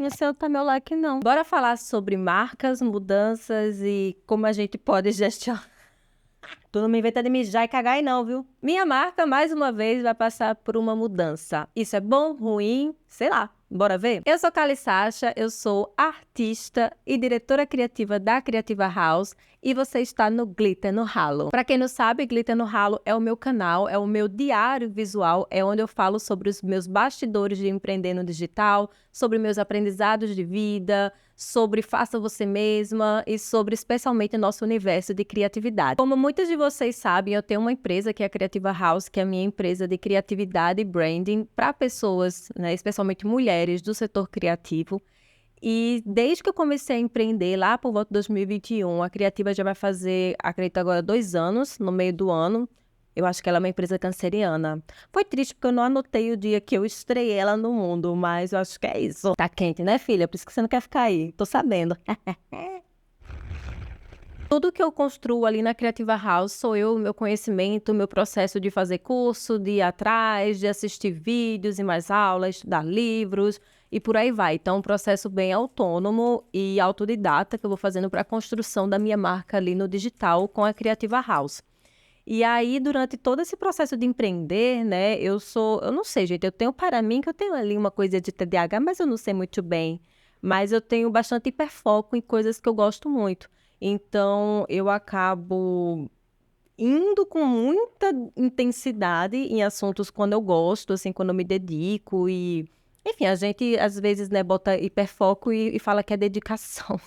Esse não tá meu like, não. Bora falar sobre marcas, mudanças e como a gente pode gestionar. Tu não me inventa de mijar e cagar aí não, viu? Minha marca, mais uma vez, vai passar por uma mudança. Isso é bom, ruim? Sei lá. Bora ver? Eu sou Kali Sacha, eu sou artista e diretora criativa da Creativa House e você está no Glitter no Ralo. Para quem não sabe, Glitter no Ralo é o meu canal, é o meu diário visual, é onde eu falo sobre os meus bastidores de empreender no digital, sobre meus aprendizados de vida, sobre faça você mesma e sobre especialmente nosso universo de criatividade. Como muitos de vocês sabem, eu tenho uma empresa que é a Creativa House, que é a minha empresa de criatividade e branding para pessoas, né, especialmente mulheres do setor criativo. E desde que eu comecei a empreender lá por volta de 2021, a Criativa já vai fazer, acredito agora, 2 anos, no meio do ano. Eu acho que ela é uma empresa canceriana. Foi triste porque eu não anotei o dia que eu estreiei ela no mundo, mas eu acho que é isso. Tá quente, né, filha? Por isso que você não quer ficar aí. Tô sabendo. Tudo que eu construo ali na Creativa House sou eu, meu conhecimento, meu processo de fazer curso, de ir atrás, de assistir vídeos e mais aulas, estudar livros e por aí vai. Então, um processo bem autônomo e autodidata que eu vou fazendo para a construção da minha marca ali no digital com a Creativa House. E aí, durante todo esse processo de empreender, né, eu não sei, gente, eu tenho para mim que eu tenho ali uma coisa de TDAH, mas eu não sei muito bem. Mas eu tenho bastante hiperfoco em coisas que eu gosto muito. Então, eu acabo indo com muita intensidade em assuntos quando eu gosto, assim, quando eu me dedico e... Enfim, a gente às vezes, né, bota hiperfoco e fala que é dedicação.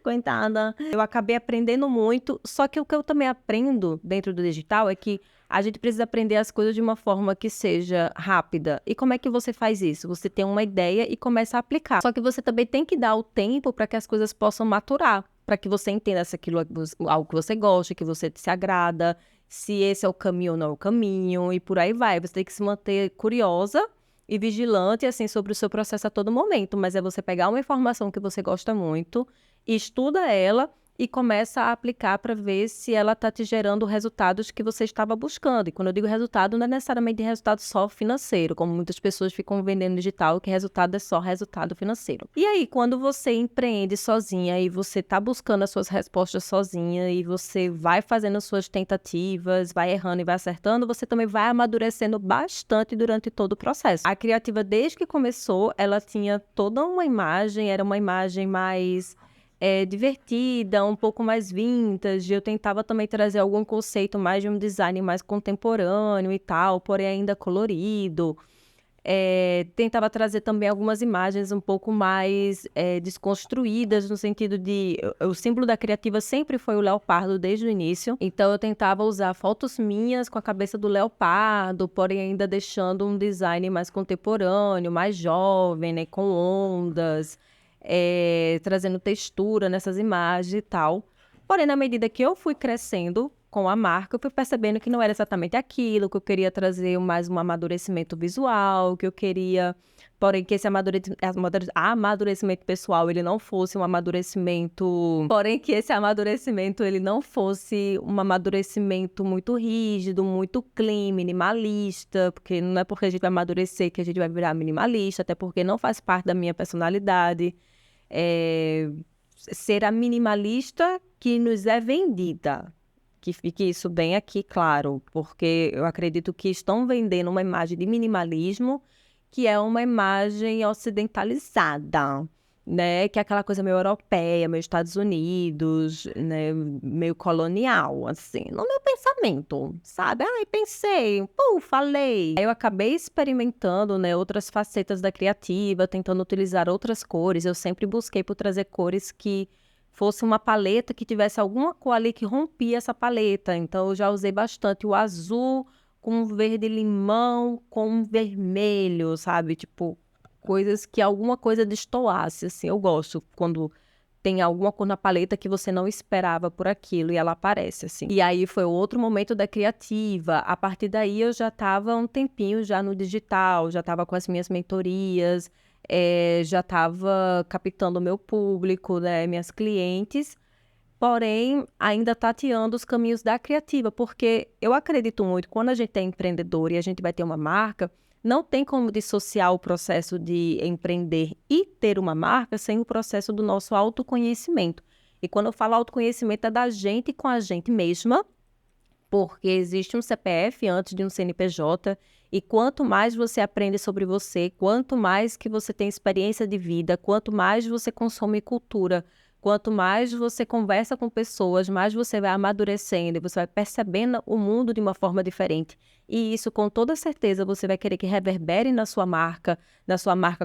Coitada. Eu acabei aprendendo muito, só que o que eu também aprendo dentro do digital é que a gente precisa aprender as coisas de uma forma que seja rápida. E como é que você faz isso? Você tem uma ideia e começa a aplicar. Só que você também tem que dar o tempo para que as coisas possam maturar, para que você entenda se aquilo é algo que você gosta, que você se agrada, se esse é o caminho ou não é o caminho, e por aí vai. Você tem que se manter curiosa e vigilante, assim, sobre o seu processo a todo momento. Mas é você pegar uma informação que você gosta muito, estuda ela e começa a aplicar para ver se ela está te gerando resultados que você estava buscando. E quando eu digo resultado, não é necessariamente resultado só financeiro, como muitas pessoas ficam vendendo digital, que resultado é só resultado financeiro. E aí, quando você empreende sozinha e você está buscando as suas respostas sozinha e você vai fazendo as suas tentativas, vai errando e vai acertando, você também vai amadurecendo bastante durante todo o processo. A Criativa, desde que começou, ela tinha toda uma imagem, era uma imagem mais divertida, um pouco mais vintage. Eu tentava também trazer algum conceito mais de um design mais contemporâneo e tal, porém ainda colorido. Tentava trazer também algumas imagens um pouco mais desconstruídas, no sentido de... O símbolo da Criativa sempre foi o leopardo desde o início, então eu tentava usar fotos minhas com a cabeça do leopardo, porém ainda deixando um design mais contemporâneo, mais jovem, né, com ondas, trazendo textura nessas imagens e tal. Porém, na medida que eu fui crescendo com a marca, eu fui percebendo que não era exatamente aquilo, que eu queria trazer mais um amadurecimento visual, que eu queria, porém, que esse amadurecimento pessoal, ele não fosse um amadurecimento, porém, que esse amadurecimento, ele não fosse um amadurecimento muito rígido, muito clean, minimalista, porque não é porque a gente vai amadurecer que a gente vai virar minimalista, até porque não faz parte da minha personalidade. Ser a minimalista que nos é vendida. Que fique isso bem aqui claro, porque eu acredito que estão vendendo uma imagem de minimalismo que é uma imagem ocidentalizada, né? Que é aquela coisa meio europeia, meio Estados Unidos, né? Meio colonial, assim, no meu pensamento, sabe? Ai, pensei, falei. Aí eu acabei experimentando, né, outras facetas da criativa, tentando utilizar outras cores. Eu sempre busquei por trazer cores que fosse uma paleta que tivesse alguma cor ali que rompia essa paleta. Então, eu já usei bastante o azul com verde limão, com vermelho, sabe? Tipo, coisas que alguma coisa destoasse, assim. Eu gosto quando tem alguma cor na paleta que você não esperava por aquilo e ela aparece, assim. E aí foi outro momento da criativa. A partir daí eu já estava um tempinho já no digital, já estava com as minhas mentorias, já estava captando o meu público, né, minhas clientes, porém ainda tateando os caminhos da criativa, porque eu acredito muito, quando a gente é empreendedor e a gente vai ter uma marca, não tem como dissociar o processo de empreender e ter uma marca sem o processo do nosso autoconhecimento. E quando eu falo autoconhecimento, é da gente com a gente mesma, porque existe um CPF antes de um CNPJ, e quanto mais você aprende sobre você, quanto mais que você tem experiência de vida, quanto mais você consome cultura, quanto mais você conversa com pessoas, mais você vai amadurecendo e você vai percebendo o mundo de uma forma diferente. E isso, com toda certeza, você vai querer que reverbere na sua marca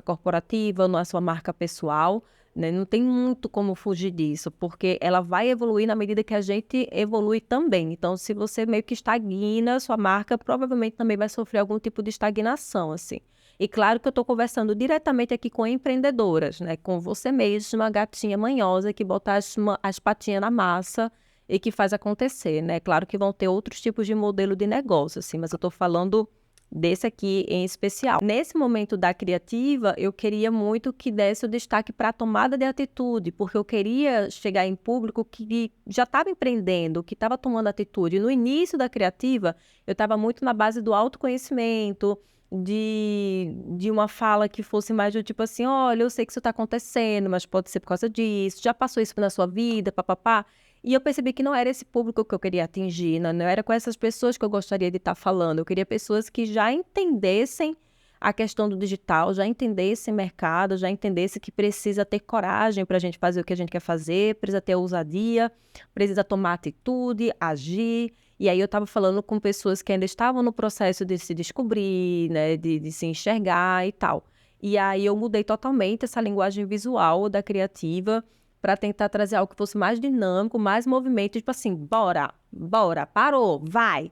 corporativa, na sua marca pessoal, né? Não tem muito como fugir disso, porque ela vai evoluir na medida que a gente evolui também. Então, se você meio que estagna, sua marca provavelmente também vai sofrer algum tipo de estagnação, assim. E claro que eu estou conversando diretamente aqui com empreendedoras, né? Com você mesma, gatinha manhosa, que bota as patinhas na massa e que faz acontecer, né? Claro que vão ter outros tipos de modelo de negócio, assim, mas eu estou falando desse aqui em especial. Nesse momento da criativa, eu queria muito que desse o destaque para a tomada de atitude, porque eu queria chegar em público que já estava empreendendo, que estava tomando atitude. No início da criativa, eu estava muito na base do autoconhecimento, de uma fala que fosse mais do tipo assim, olha, eu sei que isso está acontecendo, mas pode ser por causa disso, já passou isso na sua vida, papapá. E eu percebi que não era esse público que eu queria atingir, não era com essas pessoas que eu gostaria de estar falando. Eu queria pessoas que já entendessem a questão do digital, já entendessem mercado, já entendessem que precisa ter coragem para a gente fazer o que a gente quer fazer, precisa ter ousadia, precisa tomar atitude, agir. E aí eu estava falando com pessoas que ainda estavam no processo de se descobrir, né, de se enxergar e tal. E aí eu mudei totalmente essa linguagem visual da criativa para tentar trazer algo que fosse mais dinâmico, mais movimento, tipo assim, bora, parou, vai,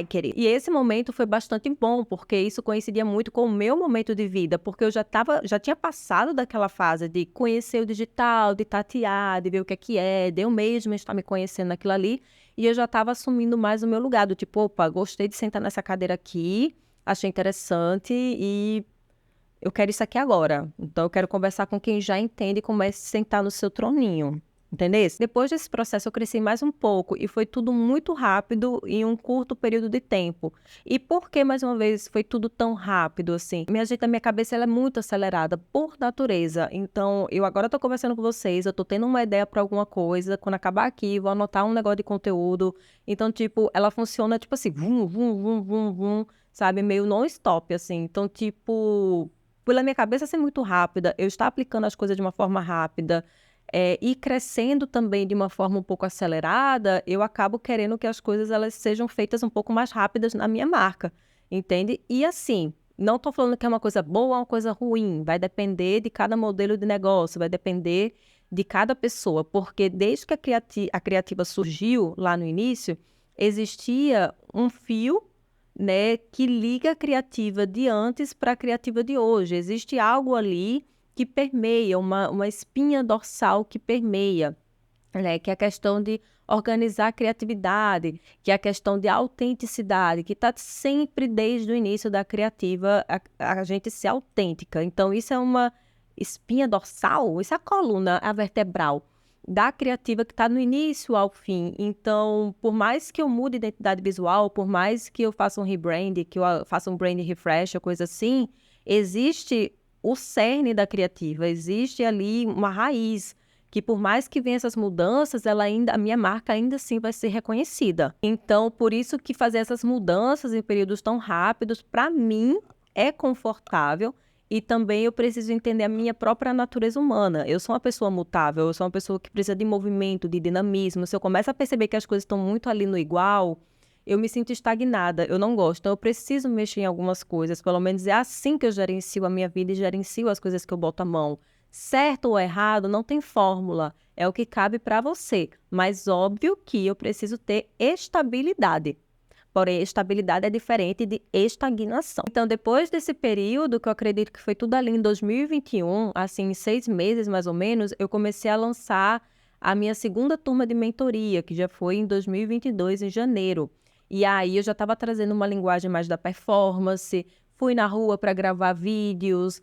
querido. E esse momento foi bastante bom, porque isso coincidia muito com o meu momento de vida, porque eu já tinha passado daquela fase de conhecer o digital, de tatear, de ver o que é, de eu mesma estar me conhecendo naquilo ali, e eu já estava assumindo mais o meu lugar, do tipo, opa, gostei de sentar nessa cadeira aqui, achei interessante e eu quero isso aqui agora. Então, eu quero conversar com quem já entende como é se sentar no seu troninho. Entendeu? Depois desse processo, eu cresci mais um pouco e foi tudo muito rápido em um curto período de tempo. E por que, mais uma vez, foi tudo tão rápido assim? Minha cabeça ela é muito acelerada por natureza. Então, eu agora estou conversando com vocês, eu estou tendo uma ideia para alguma coisa. Quando acabar aqui, vou anotar um negócio de conteúdo. Então, tipo, ela funciona tipo assim, vum, vum, vum, vum, vum, sabe? Meio non-stop, assim. Então, tipo, pela minha cabeça ser muito rápida, eu estar aplicando as coisas de uma forma rápida, e crescendo também de uma forma um pouco acelerada, eu acabo querendo que as coisas elas sejam feitas um pouco mais rápidas na minha marca, entende? E assim, não estou falando que é uma coisa boa ou uma coisa ruim, vai depender de cada modelo de negócio, vai depender de cada pessoa, porque desde que a criativa surgiu lá no início, existia um fio, né, que liga a criativa de antes para a criativa de hoje. Existe algo ali que permeia, uma espinha dorsal que permeia, né, que é a questão de organizar a criatividade, que é a questão de autenticidade, que está sempre desde o início da criativa, a gente ser autêntica. Então, isso é uma espinha dorsal, isso é a coluna, a vertebral da criativa que está no início ao fim. Então, por mais que eu mude identidade visual, por mais que eu faça um rebrand, que eu faça um brand refresh ou coisa assim, existe o cerne da criativa, existe ali uma raiz, que por mais que venha essas mudanças, a minha marca ainda assim vai ser reconhecida. Então, por isso que fazer essas mudanças em períodos tão rápidos, para mim, é confortável. E também eu preciso entender a minha própria natureza humana. Eu sou uma pessoa mutável, eu sou uma pessoa que precisa de movimento, de dinamismo. Se eu começo a perceber que as coisas estão muito ali no igual, eu me sinto estagnada, eu não gosto. Então, eu preciso mexer em algumas coisas. Pelo menos é assim que eu gerencio a minha vida e gerencio as coisas que eu boto a mão. Certo ou errado, não tem fórmula. É o que cabe para você. Mas óbvio que eu preciso ter estabilidade. Porém, estabilidade é diferente de estagnação. Então, depois desse período, que eu acredito que foi tudo ali em 2021, assim, em 6 meses mais ou menos, eu comecei a lançar a minha segunda turma de mentoria, que já foi em 2022, em janeiro. E aí eu já estava trazendo uma linguagem mais da performance, fui na rua para gravar vídeos,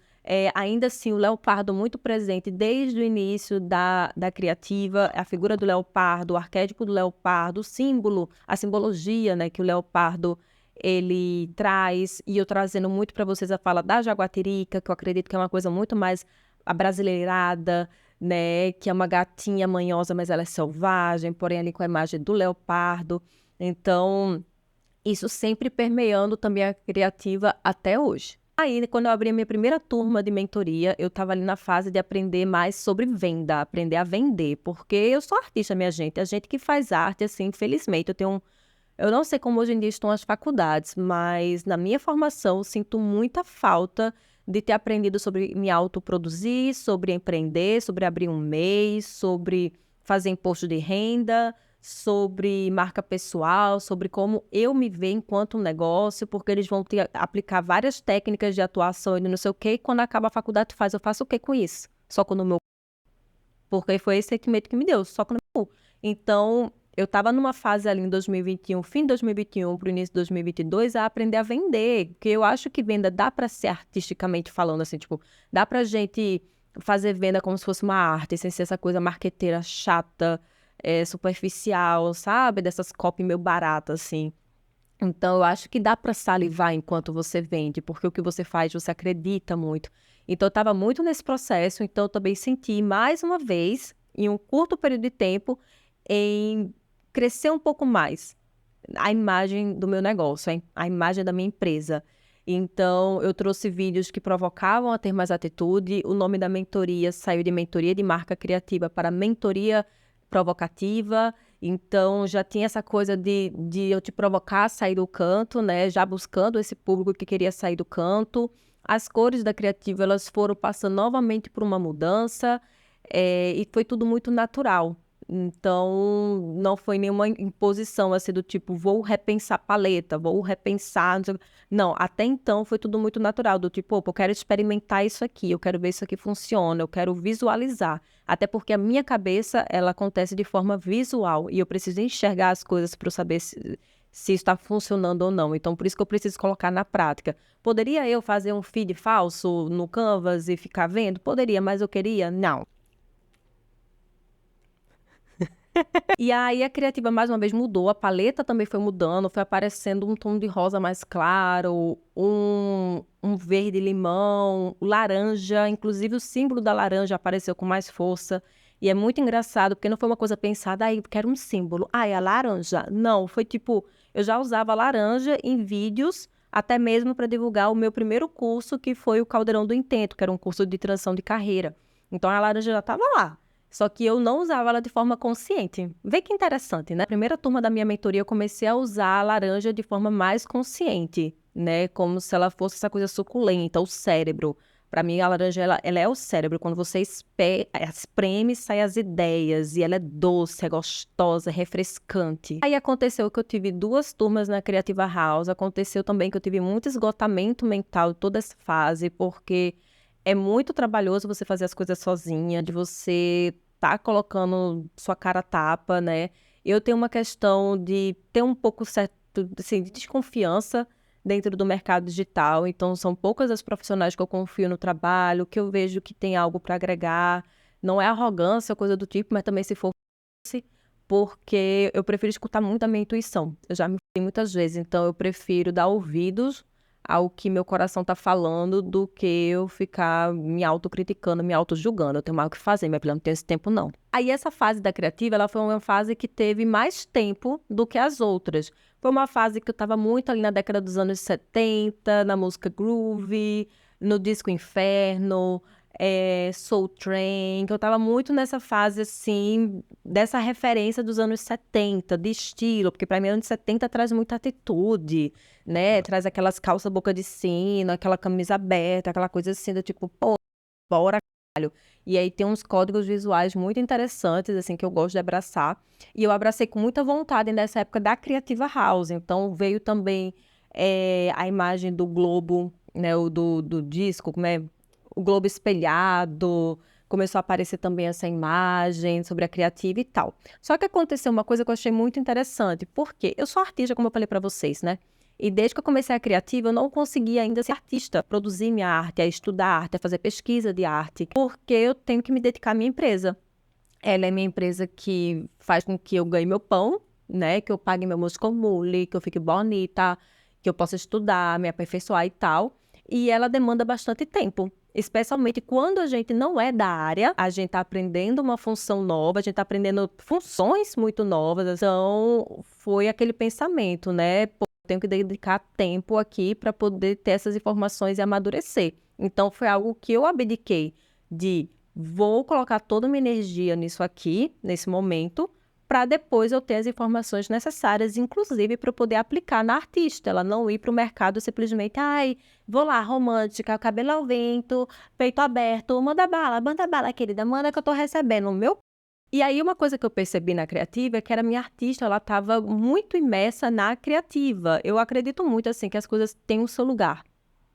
ainda assim o leopardo muito presente desde o início da criativa, a figura do leopardo, o arquétipo do leopardo, o símbolo, a simbologia, né, que o leopardo ele traz, e eu trazendo muito para vocês a fala da jaguatirica, que eu acredito que é uma coisa muito mais abrasileirada, né? Que é uma gatinha manhosa, mas ela é selvagem, porém ali com a imagem do leopardo. Então, isso sempre permeando também a criativa até hoje. Aí, quando eu abri a minha primeira turma de mentoria, eu estava ali na fase de aprender mais sobre venda, aprender a vender, porque eu sou artista, minha gente, a gente que faz arte, assim, infelizmente, eu não sei como hoje em dia estão as faculdades, mas na minha formação eu sinto muita falta de ter aprendido sobre me autoproduzir, sobre empreender, sobre abrir um MEI, sobre fazer imposto de renda, sobre marca pessoal, sobre como eu me ver enquanto um negócio, porque eles vão aplicar várias técnicas de atuação e não sei o quê, e quando acaba a faculdade, eu faço o quê com isso? Só quando o meu porque foi esse sentimento que me deu, só quando eu... Então, eu estava numa fase ali em 2021, fim de 2021 para o início de 2022, a aprender a vender, porque eu acho que venda dá para ser artisticamente falando, assim, tipo, dá pra gente fazer venda como se fosse uma arte, sem ser essa coisa marqueteira chata, superficial, sabe? Dessas copy meio baratas, assim. Então, eu acho que dá para salivar enquanto você vende, porque o que você faz, você acredita muito. Então, eu estava muito nesse processo, então eu também senti, mais uma vez, em um curto período de tempo, em crescer um pouco mais a imagem do meu negócio, a imagem da minha empresa. Então, eu trouxe vídeos que provocavam a ter mais atitude. O nome da mentoria saiu de mentoria de marca criativa para mentoria provocativa. Então, já tinha essa coisa de eu te provocar a sair do canto, né? Já buscando esse público que queria sair do canto. As cores da criativa, elas foram passando novamente por uma mudança, e foi tudo muito natural. Então, não foi nenhuma imposição, assim, do tipo, vou repensar paleta, vou repensar... Não, até então foi tudo muito natural, do tipo, opa, eu quero experimentar isso aqui, eu quero ver isso aqui funciona, eu quero visualizar. Até porque a minha cabeça, ela acontece de forma visual, e eu preciso enxergar as coisas para eu saber se está funcionando ou não. Então, por isso que eu preciso colocar na prática. Poderia eu fazer um feed falso no Canvas e ficar vendo? Poderia, mas eu queria? Não. E aí a criativa mais uma vez mudou, a paleta também foi mudando, foi aparecendo um tom de rosa mais claro, um verde limão, laranja, inclusive o símbolo da laranja apareceu com mais força. E é muito engraçado, porque não foi uma coisa pensada, aí quero um símbolo. Ah, é a laranja? Não, foi tipo, eu já usava laranja em vídeos, até mesmo para divulgar o meu primeiro curso, que foi o Caldeirão do Intento, que era um curso de transição de carreira. Então a laranja já estava lá. Só que eu não usava ela de forma consciente. Vê que interessante, né? Na primeira turma da minha mentoria, eu comecei a usar a laranja de forma mais consciente, né? Como se ela fosse essa coisa suculenta, o cérebro. Para mim, a laranja, ela é o cérebro. Quando você espreme, saem as ideias. E ela é doce, é gostosa, é refrescante. Aí aconteceu que eu tive 2 turmas na Creativa House. Aconteceu também que eu tive muito esgotamento mental toda essa fase, porque é muito trabalhoso você fazer as coisas sozinha, de você tá colocando sua cara a tapa, né? Eu tenho uma questão de ter um pouco certo, assim, de desconfiança dentro do mercado digital. Então, são poucas as profissionais que eu confio no trabalho, que eu vejo que tem algo para agregar. Não é arrogância, coisa do tipo, mas também se for, porque eu prefiro escutar muito a minha intuição. Eu já me fui muitas vezes, então eu prefiro dar ouvidos ao que meu coração tá falando do que eu ficar me autocriticando, me autojulgando. Eu tenho mais o que fazer, minha filha, não tenho esse tempo, não. Aí essa fase da criativa, ela foi uma fase que teve mais tempo do que as outras. Foi uma fase que eu estava muito ali na década dos anos 70, na música groove, no disco Inferno, Soul Train, que eu estava muito nessa fase, assim, dessa referência dos anos 70, de estilo, porque para mim anos 70 traz muita atitude, né? Traz aquelas calças boca de sino, aquela camisa aberta, aquela coisa assim, do tipo, pô, bora, caralho. E aí tem uns códigos visuais muito interessantes, assim, que eu gosto de abraçar. E eu abracei com muita vontade nessa época da Creativa House. Então veio também a imagem do globo, né? Do disco, como é? O globo espelhado. Começou a aparecer também essa imagem sobre a criativa e tal. Só que aconteceu uma coisa que eu achei muito interessante. Porque eu sou artista, como eu falei para vocês, né? E desde que eu comecei a criativa, eu não conseguia ainda ser artista, produzir minha arte, a estudar arte, a fazer pesquisa de arte, porque eu tenho que me dedicar à minha empresa. Ela é minha empresa que faz com que eu ganhe meu pão, né? Que eu pague meu músico mule, que eu fique bonita, que eu possa estudar, me aperfeiçoar e tal. E ela demanda bastante tempo. Especialmente quando a gente não é da área, a gente está aprendendo uma função nova, a gente está aprendendo funções muito novas. Então, foi aquele pensamento, né? Pô, eu tenho que dedicar tempo aqui para poder ter essas informações e amadurecer. Então, foi algo que eu abdiquei de vou colocar toda a minha energia nisso aqui, nesse momento, para depois eu ter as informações necessárias, inclusive para eu poder aplicar na artista. Ela não ir para o mercado simplesmente, ai, vou lá, romântica, cabelo ao vento, peito aberto, manda bala, querida, manda que eu tô recebendo o meu. E aí uma coisa que eu percebi na criativa é que a minha artista, ela estava muito imersa na criativa. Eu acredito muito, assim, que as coisas têm o seu lugar,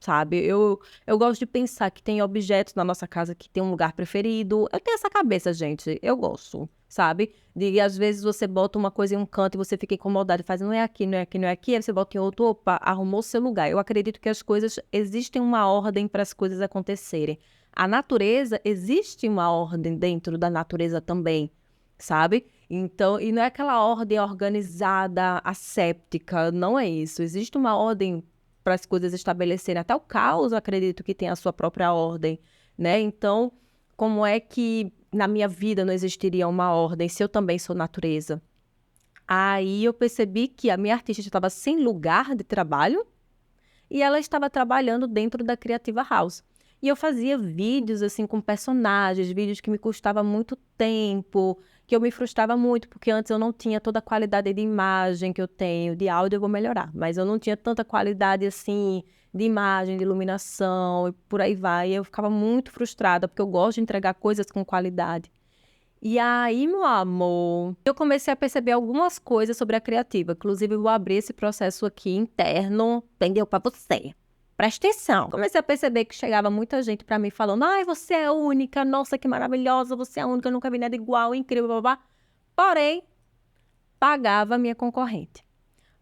sabe? Eu gosto de pensar que tem objetos na nossa casa que tem um lugar preferido. Eu tenho essa cabeça, gente. Eu gosto, sabe? De às vezes você bota uma coisa em um canto e você fica incomodado e faz, não é aqui, não é aqui, não é aqui. Aí você bota em outro, opa, arrumou seu lugar. Eu acredito que as coisas, existem uma ordem para as coisas acontecerem. A natureza, existe uma ordem dentro da natureza também, sabe? Então, e não é aquela ordem organizada, asséptica, não é isso. Existe uma ordem para as coisas estabelecerem. Até o caos, eu acredito que tem a sua própria ordem, né? Então, como é que na minha vida não existiria uma ordem se eu também sou natureza? Aí eu percebi que a minha artista estava sem lugar de trabalho e ela estava trabalhando dentro da Creativa House. E eu fazia vídeos assim com personagens, vídeos que me custava muito tempo, que eu me frustrava muito, porque antes eu não tinha toda a qualidade de imagem que eu tenho, de áudio eu vou melhorar, mas eu não tinha tanta qualidade assim de imagem, de iluminação e por aí vai. E eu ficava muito frustrada, porque eu gosto de entregar coisas com qualidade. E aí, meu amor, eu comecei a perceber algumas coisas sobre a criativa. Inclusive, eu vou abrir esse processo aqui interno, entendeu? Para você. Presta atenção. Comecei a perceber que chegava muita gente para mim falando: ai, você é única, nossa, que maravilhosa, você é única, eu nunca vi nada igual, incrível, blá, blá, blá. Porém, pagava a minha concorrente.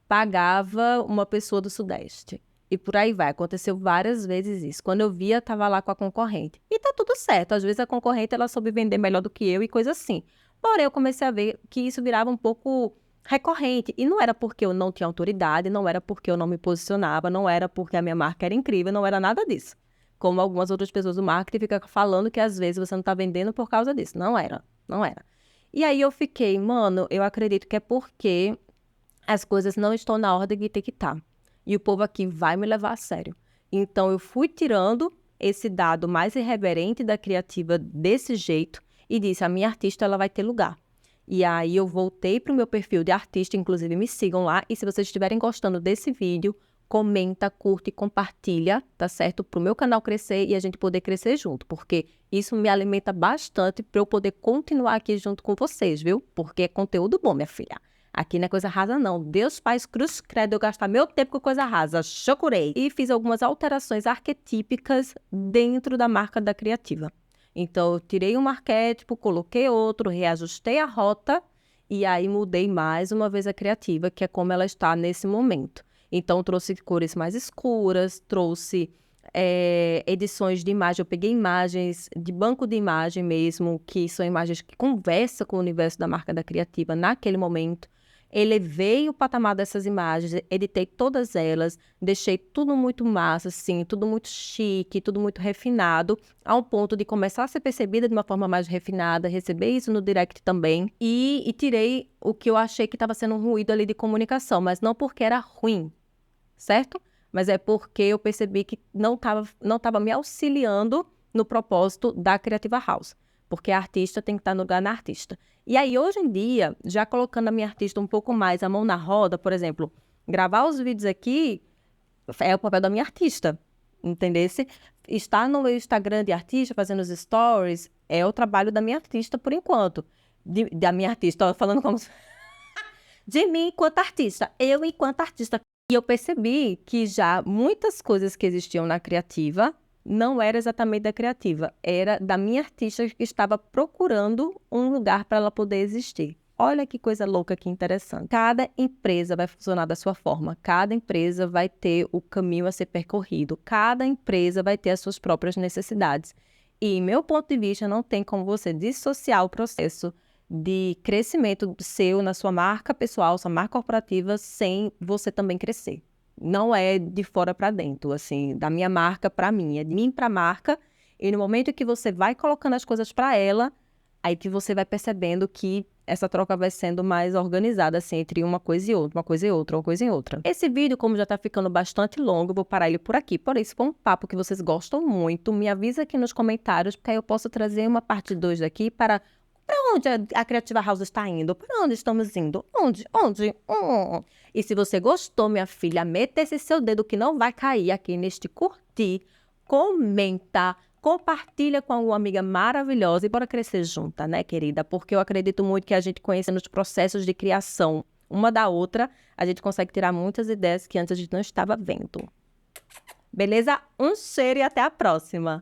Pagava uma pessoa do Sudeste. E por aí vai. Aconteceu várias vezes isso. Quando eu via, tava lá com a concorrente. E tá tudo certo. Às vezes a concorrente, ela soube vender melhor do que eu e coisa assim. Porém, eu comecei a ver que isso virava um pouco recorrente. E não era porque eu não tinha autoridade, não era porque eu não me posicionava, não era porque a minha marca era incrível, não era nada disso. Como algumas outras pessoas do marketing ficam falando que às vezes você não tá vendendo por causa disso. Não era, não era. E aí eu fiquei, mano, eu acredito que é porque as coisas não estão na ordem que tem que estar. E o povo aqui vai me levar a sério. Então, eu fui tirando esse dado mais irreverente da criativa desse jeito e disse, a minha artista ela vai ter lugar. E aí eu voltei para o meu perfil de artista, inclusive me sigam lá. E se vocês estiverem gostando desse vídeo, comenta, curte e compartilha, tá certo? Para o meu canal crescer e a gente poder crescer junto, porque isso me alimenta bastante para eu poder continuar aqui junto com vocês, viu? Porque é conteúdo bom, minha filha. Aqui não é coisa rasa, não. Deus faz cruz credo eu gastar meu tempo com coisa rasa. Chocurei. E fiz algumas alterações arquetípicas dentro da marca da Criativa. Então, eu tirei um arquétipo, coloquei outro, reajustei a rota e aí mudei mais uma vez a Criativa, que é como ela está nesse momento. Então, trouxe cores mais escuras, trouxe edições de imagem. Eu peguei imagens de banco de imagem mesmo, que são imagens que conversam com o universo da marca da Criativa naquele momento. Elevei o patamar dessas imagens, editei todas elas, deixei tudo muito massa, assim, tudo muito chique, tudo muito refinado, ao ponto de começar a ser percebida de uma forma mais refinada, receber isso no direct também, e tirei o que eu achei que estava sendo um ruído ali de comunicação, mas não porque era ruim, certo? Mas é porque eu percebi que não tava me auxiliando no propósito da Creativa House. Porque a artista tem que estar no lugar na artista. E aí, hoje em dia, já colocando a minha artista um pouco mais a mão na roda, por exemplo, gravar os vídeos aqui é o papel da minha artista, entendesse? Estar no meu Instagram de artista, fazendo os stories, é o trabalho da minha artista por enquanto. Da minha artista, ó, falando como... De mim enquanto artista, eu enquanto artista. E eu percebi que já muitas coisas que existiam na Criativa não era exatamente da Criativa, era da minha artista que estava procurando um lugar para ela poder existir. Olha que coisa louca, que interessante. Cada empresa vai funcionar da sua forma, cada empresa vai ter o caminho a ser percorrido, cada empresa vai ter as suas próprias necessidades. E, meu ponto de vista, não tem como você dissociar o processo de crescimento seu na sua marca pessoal, sua marca corporativa, sem você também crescer. Não é de fora para dentro, assim, da minha marca para mim, é de mim para a marca. E no momento que você vai colocando as coisas para ela, aí que você vai percebendo que essa troca vai sendo mais organizada, assim, entre uma coisa e outra, uma coisa e outra, uma coisa e outra. Esse vídeo, como já tá ficando bastante longo, eu vou parar ele por aqui. Porém, se for um papo que vocês gostam muito, me avisa aqui nos comentários, porque aí eu posso trazer uma parte 2 daqui para onde a Creativa House está indo? Para onde estamos indo? Onde? Onde? E se você gostou, minha filha, meta esse seu dedo que não vai cair aqui neste curtir, comenta, compartilha com alguma amiga maravilhosa e bora crescer junta, né, querida? Porque eu acredito muito que a gente conhecendo os processos de criação uma da outra, a gente consegue tirar muitas ideias que antes a gente não estava vendo. Beleza? Um cheiro e até a próxima!